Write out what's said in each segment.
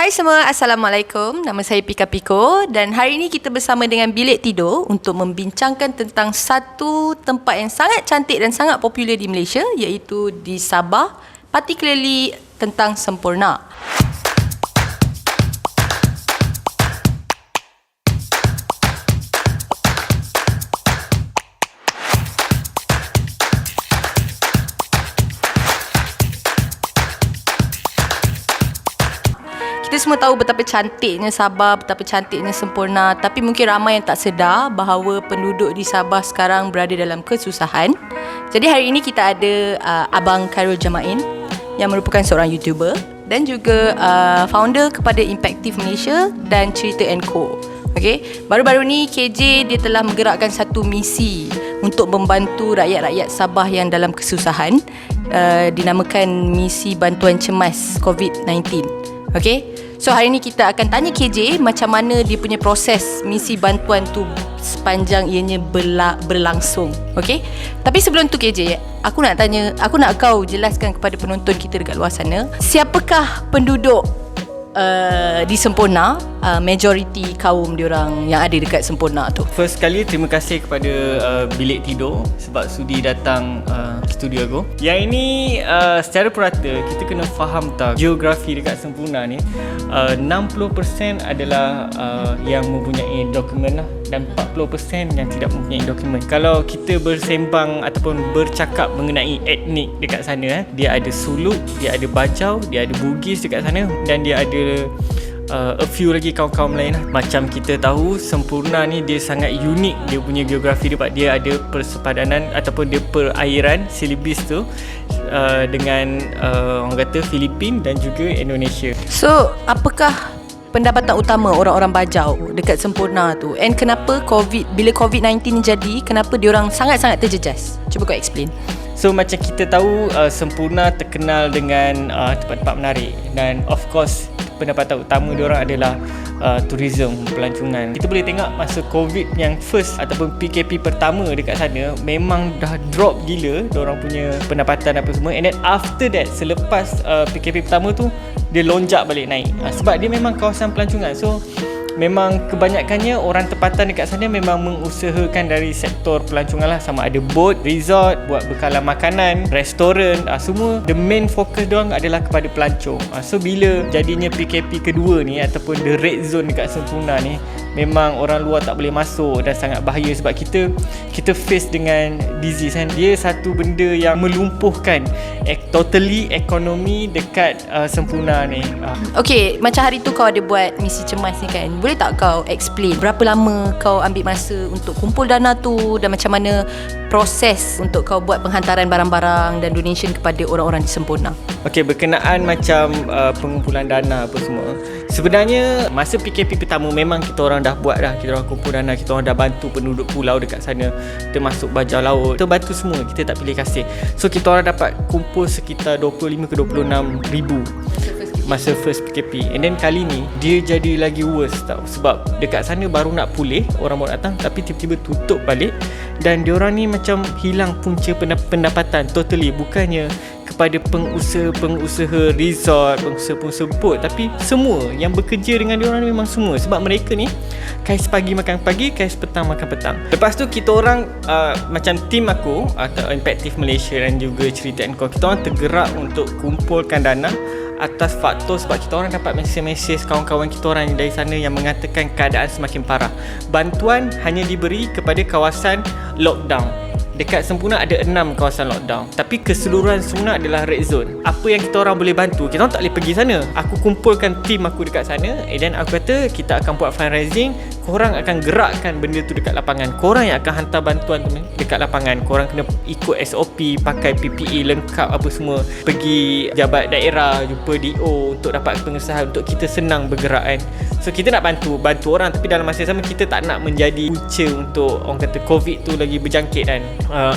Hai semua, Assalamualaikum. Nama saya Pika Piko dan hari ini kita bersama dengan Bilik Tidur untuk membincangkan tentang satu tempat yang sangat cantik dan sangat popular di Malaysia, iaitu di Sabah, particularly tentang Semporna. Kita semua tahu betapa cantiknya Sabah, betapa cantiknya Semporna, tapi mungkin ramai yang tak sedar bahawa penduduk di Sabah sekarang berada dalam kesusahan. Jadi hari ini kita ada Abang Khairul Jamain yang merupakan seorang YouTuber dan juga founder kepada Impactive Malaysia dan Cerita & Co. Okay? Baru-baru ni KJ dia telah menggerakkan satu misi untuk membantu rakyat-rakyat Sabah yang dalam kesusahan, dinamakan Misi Bantuan Cemas COVID-19. Okay? So hari ni kita akan tanya KJ macam mana dia punya proses misi bantuan tu sepanjang ianya berlangsung. Okay? Tapi sebelum tu KJ, aku nak kau jelaskan kepada penonton kita dekat luar sana, siapakah penduduk di Semporna, majoriti kaum diorang yang ada dekat Semporna tu. First sekali terima kasih kepada Bilik Tidur sebab sudi datang ke studio aku. Yang ini secara purata kita kena faham tak geografi dekat Semporna ni 60% adalah yang mempunyai dokumen lah, dan 40% yang tidak mempunyai dokumen. Kalau kita bersembang ataupun bercakap mengenai etnik dekat sana, dia ada Suluk, dia ada Bajau, dia ada Bugis dekat sana, dan dia ada a few lagi kaum-kaum lain lah. Macam kita tahu Semporna ni dia sangat unik, dia punya geografi dia, dia ada persepadanan ataupun dia perairan Celebes tu dengan orang kata Filipin dan juga Indonesia. So apakah pendapatan utama orang-orang Bajau dekat Semporna tu, and kenapa bila COVID-19 ni jadi, kenapa diorang sangat-sangat terjejas? Cuba kau explain. So macam kita tahu Semporna terkenal dengan tempat-tempat menarik, dan of course pendapatan utama diorang adalah tourism, pelancongan. Kita boleh tengok masa COVID yang first ataupun PKP pertama dekat sana, memang dah drop gila diorang punya pendapatan apa semua, and then after that, selepas PKP pertama tu, dia lonjak balik naik sebab dia memang kawasan pelancongan. So memang kebanyakannya orang tempatan dekat sana memang mengusahakan dari sektor pelancongan lah, sama ada boat, resort, buat bekalan makanan, restoran, semua the main focus diorang adalah kepada pelancong. So bila jadinya PKP kedua ni ataupun the red zone dekat Semporna ni, memang orang luar tak boleh masuk dan sangat bahaya sebab kita face dengan disease kan. Dia satu benda yang melumpuhkan totally ekonomi dekat Semporna ni. Okay, macam hari tu kau ada buat misi cemas ni kan, boleh tak kau explain berapa lama kau ambil masa untuk kumpul dana tu, dan macam mana proses untuk kau buat penghantaran barang-barang dan donation kepada orang-orang di Semporna? Okey, berkenaan macam pengumpulan dana apa semua, sebenarnya masa PKP pertama memang kita orang dah buat dah, kita orang kumpul dana, kita orang dah bantu penduduk pulau dekat sana, termasuk Bajau Laut, kita bantu semua, kita tak pilih kasih. So kita orang dapat kumpul sekitar 25 ke 26 ribu masa first PKP. And then kali ni dia jadi lagi worse tau, sebab dekat sana baru nak pulih, orang baru datang, tapi tiba-tiba tutup balik, dan diorang ni macam hilang punca pendapatan totally. Bukannya kepada pengusaha resort, pengusaha boat, tapi semua yang bekerja dengan diorang ni memang semua, sebab mereka ni kais pagi makan pagi, kais petang makan petang. Lepas tu kita orang macam tim aku atau Impactive Malaysia dan juga Cerita & Co, kita orang tergerak untuk kumpulkan dana atas faktor sebab kita orang dapat mesej-mesej kawan-kawan kita orang dari sana yang mengatakan keadaan semakin parah. Bantuan hanya diberi kepada kawasan lockdown. Dekat Semporna ada 6 kawasan lockdown, tapi keseluruhan Semporna adalah red zone. Apa yang kita orang boleh bantu, kita orang tak boleh pergi sana. Aku kumpulkan tim aku dekat sana, dan aku kata kita akan buat fundraising, korang akan gerakkan benda tu dekat lapangan, korang yang akan hantar bantuan tu dekat lapangan. Korang kena ikut SOP, pakai PPE lengkap apa semua, pergi jabat daerah, jumpa DO untuk dapat pengesahan, untuk kita senang bergerak kan. So kita nak bantu orang, tapi dalam masa yang sama kita tak nak menjadi punca untuk orang kata COVID tu lagi berjangkit kan.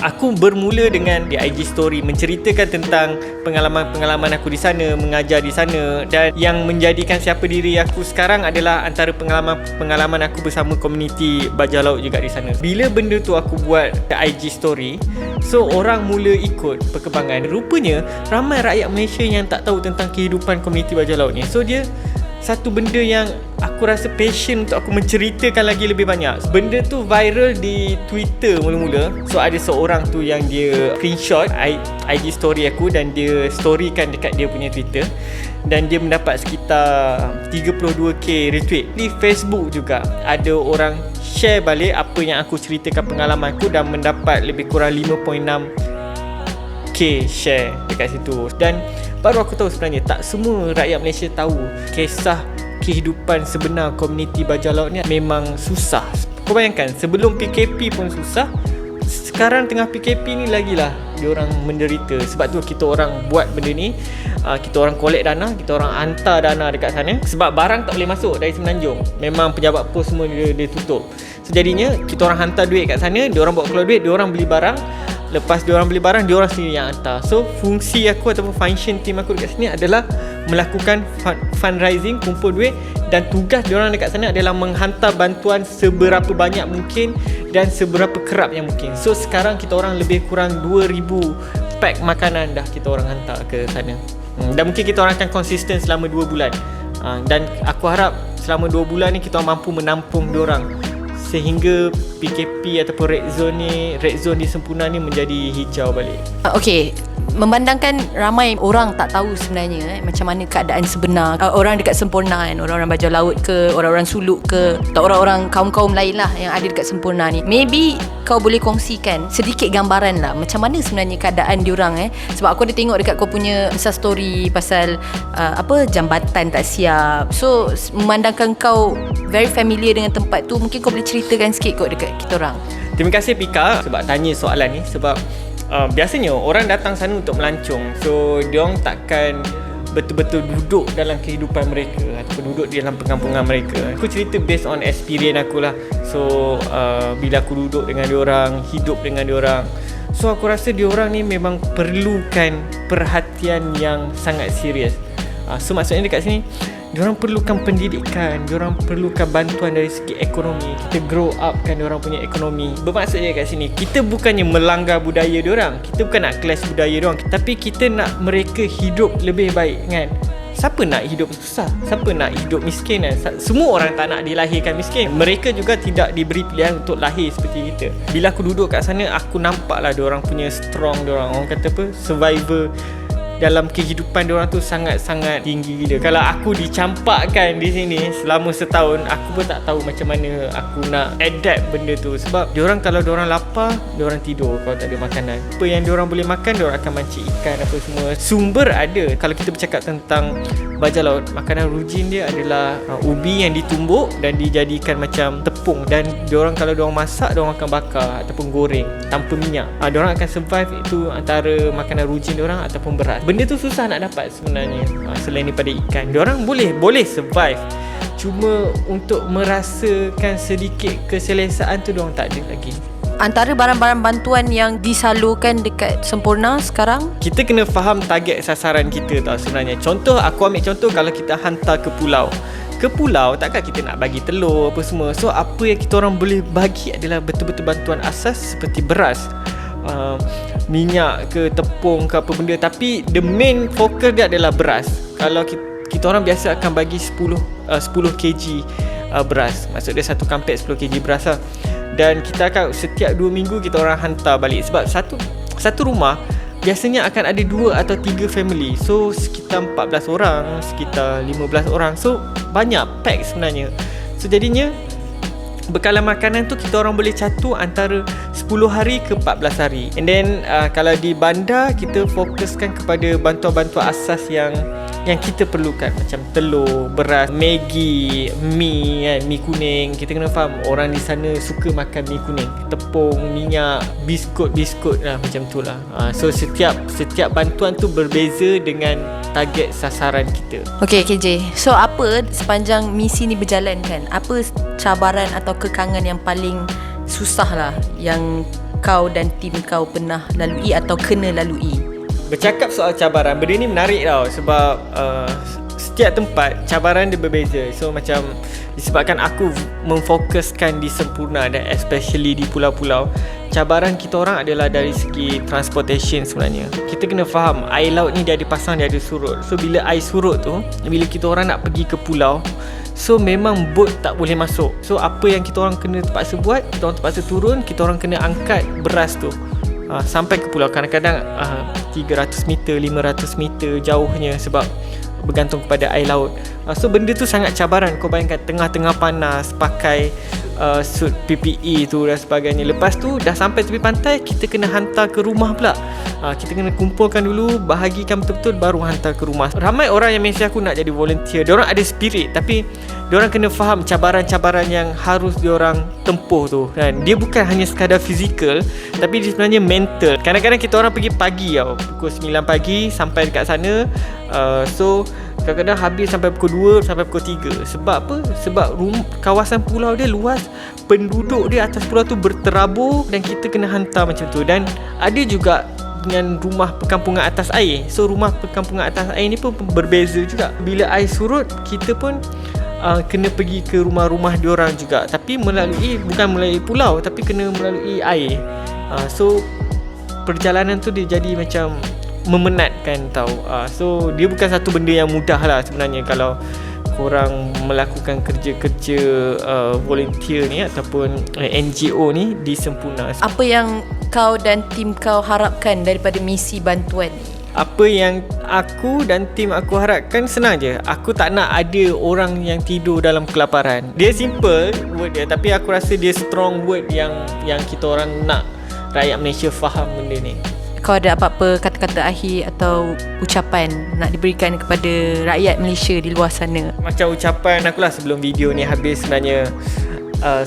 Aku bermula dengan di IG story menceritakan tentang pengalaman-pengalaman aku di sana, mengajar di sana, dan yang menjadikan siapa diri aku sekarang adalah antara pengalaman aku bersama komuniti Bajau Laut juga di sana. Bila benda tu aku buat di IG story, so orang mula ikut perkembangan. Rupanya ramai rakyat Malaysia yang tak tahu tentang kehidupan komuniti Bajau Laut ni. So dia satu benda yang aku rasa passion untuk aku menceritakan lagi lebih banyak. Benda tu viral di Twitter mula-mula. So ada seorang tu yang dia screenshot IG story aku dan dia storykan dekat dia punya Twitter, dan dia mendapat sekitar 32k retweet. Di Facebook juga ada orang share balik apa yang aku ceritakan, pengalaman aku, dan mendapat lebih kurang 5.6k share dekat situ. Dan baru aku tahu sebenarnya tak semua rakyat Malaysia tahu kisah kehidupan sebenar komuniti bajau laut ni memang susah. Kau bayangkan, sebelum PKP pun susah, sekarang tengah PKP ni lagilah diorang menderita. Sebab tu kita orang buat benda ni, kita orang collect dana, kita orang hantar dana dekat sana. Sebab barang tak boleh masuk dari Semenanjung, memang pejabat pos semua dia tutup. So jadinya kita orang hantar duit kat sana, diorang bawa keluar duit, diorang beli barang. Lepas diorang beli barang, diorang sendiri yang hantar. So fungsi aku ataupun function team aku dekat sini adalah melakukan fundraising, kumpul duit, dan tugas diorang dekat sana adalah menghantar bantuan seberapa banyak mungkin dan seberapa kerap yang mungkin. So sekarang kita orang lebih kurang 2,000 pack makanan dah kita orang hantar ke sana. Dan mungkin kita orang akan konsisten selama 2 bulan. Dan aku harap selama 2 bulan ni kita orang mampu menampung diorang sehingga PKP ataupun red zone di Sempunah ni menjadi hijau balik. Okay, memandangkan ramai orang tak tahu sebenarnya macam mana keadaan sebenar orang dekat Semporna kan, orang-orang bajau laut ke, orang-orang suluk ke, atau orang-orang kaum-kaum lain lah yang ada dekat Semporna ni. Maybe kau boleh kongsikan sedikit gambaran lah macam mana sebenarnya keadaan diorang sebab aku ada tengok dekat kau punya Insta story pasal jambatan tak siap. So memandangkan kau very familiar dengan tempat tu, mungkin kau boleh ceritakan sikit kot dekat kita orang. Terima kasih Pika sebab tanya soalan ni. Sebab biasanya orang datang sana untuk melancong, so diorang takkan betul-betul duduk dalam kehidupan mereka ataupun duduk di dalam perkampungan mereka. Aku cerita based on experience aku lah. So bila aku duduk dengan diorang, hidup dengan diorang, so aku rasa diorang ni memang perlukan perhatian yang sangat serius. So maksudnya dekat sini diorang perlukan pendidikan, diorang perlukan bantuan dari segi ekonomi. Kita grow up kan diorang punya ekonomi. Bermaksudnya kat sini, kita bukannya melanggar budaya diorang, kita bukan nak clash budaya diorang, tapi kita nak mereka hidup lebih baik kan. Siapa nak hidup susah? Siapa nak hidup miskin kan? Semua orang tak nak dilahirkan miskin. Mereka juga tidak diberi pilihan untuk lahir seperti kita. Bila aku duduk kat sana, aku nampaklah diorang punya strong, diorang orang kata survivor dalam kehidupan diorang tu sangat-sangat tinggi gila. Kalau aku dicampakkan di sini selama setahun, aku pun tak tahu macam mana aku nak adapt benda tu. Sebab diorang kalau diorang lapar, diorang tidur kalau tak ada makanan. Apa yang diorang boleh makan, diorang akan mancing ikan apa semua. Sumber ada. Kalau kita bercakap tentang bajau laut, makanan rujin dia adalah ubi yang ditumbuk dan dijadikan macam tepung, dan diorang kalau diorang masak, diorang akan bakar ataupun goreng tanpa minyak. Diorang akan survive itu antara makanan rujin diorang ataupun beras. Benda tu susah nak dapat sebenarnya. Selain daripada ikan, diorang boleh survive. Cuma untuk merasakan sedikit keselesaan tu diorang tak ada lagi. Antara barang-barang bantuan yang disalurkan dekat Semporna sekarang, kita kena faham target sasaran kita tau sebenarnya. Contoh, aku ambil contoh kalau kita hantar ke pulau. Ke pulau takkan kita nak bagi telur apa semua. So apa yang kita orang boleh bagi adalah betul-betul bantuan asas seperti beras, minyak ke tepung ke apa benda. Tapi the main focus dia adalah beras. Kalau kita orang biasa akan bagi 10 kg beras. Maksud dia satu kampek 10 kg beras lah. Dan kita akan setiap 2 minggu kita orang hantar balik. Sebab satu rumah biasanya akan ada 2 atau 3 family. So sekitar 14 orang, sekitar 15 orang. So banyak pack sebenarnya. So jadinya bekalan makanan tu kita orang boleh catur antara 10 hari ke 14 hari. And then kalau di bandar, kita fokuskan kepada bantuan-bantuan asas yang kita perlukan, macam telur, beras, Maggi, mi kan, mi kuning. Kita kena faham orang di sana suka makan mi kuning, tepung, minyak, biskut lah, macam tu lah. So setiap bantuan tu berbeza dengan target sasaran kita. Okay KJ, so apa sepanjang misi ni berjalan kan, apa cabaran atau kekangan yang paling susah lah yang kau dan tim kau pernah lalui atau kena lalui? Bercakap soal cabaran, benda ni menarik tau. Sebab setiap tempat cabaran dia berbeza. So macam disebabkan aku memfokuskan di Semporna dan especially di pulau-pulau, cabaran kita orang adalah dari segi transportation sebenarnya. Kita kena faham air laut ni dia ada pasang, dia ada surut. So bila air surut tu, bila kita orang nak pergi ke pulau, so memang bot tak boleh masuk. So apa yang kita orang kena terpaksa buat, kita orang terpaksa turun, kita orang kena angkat beras tu sampai ke pulau. Kadang-kadang 300 meter, 500 meter jauhnya sebab bergantung kepada air laut. So benda tu sangat cabaran. Kau bayangkan tengah-tengah panas pakai suit PPE tu dan sebagainya. Lepas tu dah sampai tepi pantai, kita kena hantar ke rumah pula. Kita kena kumpulkan dulu, bahagikan betul-betul, baru hantar ke rumah. Ramai orang yang mesej aku nak jadi volunteer. Diorang ada spirit, tapi diorang kena faham cabaran-cabaran yang harus diorang tempuh tu. Dan dia bukan hanya sekadar fizikal, tapi dia sebenarnya mental. Kadang-kadang kita orang pergi pagi tau, pukul 9 pagi sampai dekat sana. So kadang-kadang habis sampai pukul 2, sampai pukul 3. Sebab apa? Sebab kawasan pulau dia luas, penduduk dia atas pulau tu berterabur, dan kita kena hantar macam tu. Dan ada juga dengan rumah perkampungan atas air. So rumah perkampungan atas air ni pun berbeza juga. Bila air surut, kita pun kena pergi ke rumah-rumah diorang juga, tapi bukan melalui pulau, tapi kena melalui air. So perjalanan tu dia jadi macam memenatkan tau. So dia bukan satu benda yang mudah lah sebenarnya kalau korang melakukan kerja-kerja volunteer ni ataupun NGO ni di Semporna. Apa yang kau dan tim kau harapkan daripada misi bantuan ni? Apa yang aku dan tim aku harapkan senang je. Aku tak nak ada orang yang tidur dalam kelaparan. Dia simple word dia, tapi aku rasa dia strong word yang kita orang nak rakyat Malaysia faham benda ni. Kau ada apa-apa kata-kata akhir atau ucapan nak diberikan kepada rakyat Malaysia di luar sana? Macam ucapan aku lah sebelum video ni habis, sebenarnya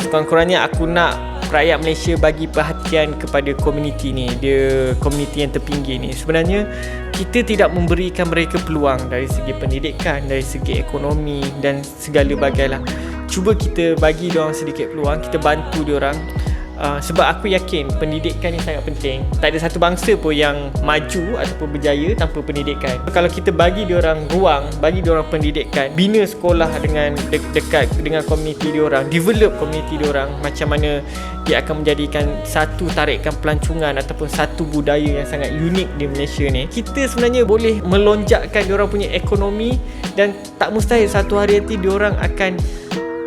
sekurang-kurangnya aku nak rakyat Malaysia bagi perhatian kepada komuniti ni. Dia komuniti yang terpinggir ni. Sebenarnya kita tidak memberikan mereka peluang dari segi pendidikan, dari segi ekonomi dan segala bagailah. Cuba kita bagi diorang sedikit peluang, kita bantu diorang. Sebab aku yakin pendidikan ni sangat penting. Tak ada satu bangsa pun yang maju ataupun berjaya tanpa pendidikan. Kalau kita bagi diorang ruang, bagi diorang pendidikan, bina sekolah dengan dekat dengan komuniti diorang, develop komuniti diorang, macam mana dia akan menjadikan satu tarikan pelancongan ataupun satu budaya yang sangat unik di Malaysia ni. Kita sebenarnya boleh melonjakkan diorang punya ekonomi, dan tak mustahil satu hari nanti diorang akan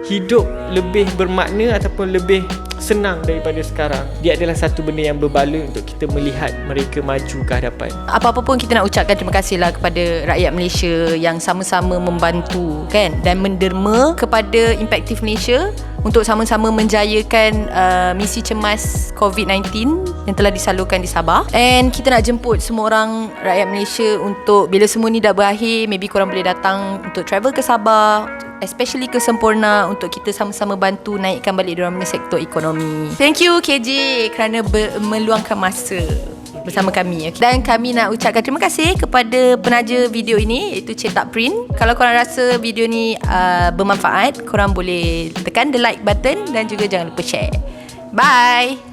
hidup lebih bermakna ataupun lebih senang daripada sekarang. Dia adalah satu benda yang berbaloi untuk kita melihat mereka maju ke hadapan. Apa-apa pun kita nak ucapkan terima kasihlah kepada rakyat Malaysia yang sama-sama membantu kan, dan menderma kepada Impactive Malaysia untuk sama-sama menjayakan misi cemas COVID-19 yang telah disalurkan di Sabah. And kita nak jemput semua orang rakyat Malaysia untuk bila semua ni dah berakhir, maybe korang boleh datang untuk travel ke Sabah, especially ke Semporna, untuk kita sama-sama bantu naikkan balik diorang punya sektor ekonomi. Thank you KJ kerana meluangkan masa bersama kami. Dan kami nak ucapkan terima kasih kepada penaja video ini, iaitu Cetak Print. Kalau korang rasa video ni bermanfaat, korang boleh tekan the like button dan juga jangan lupa share. Bye.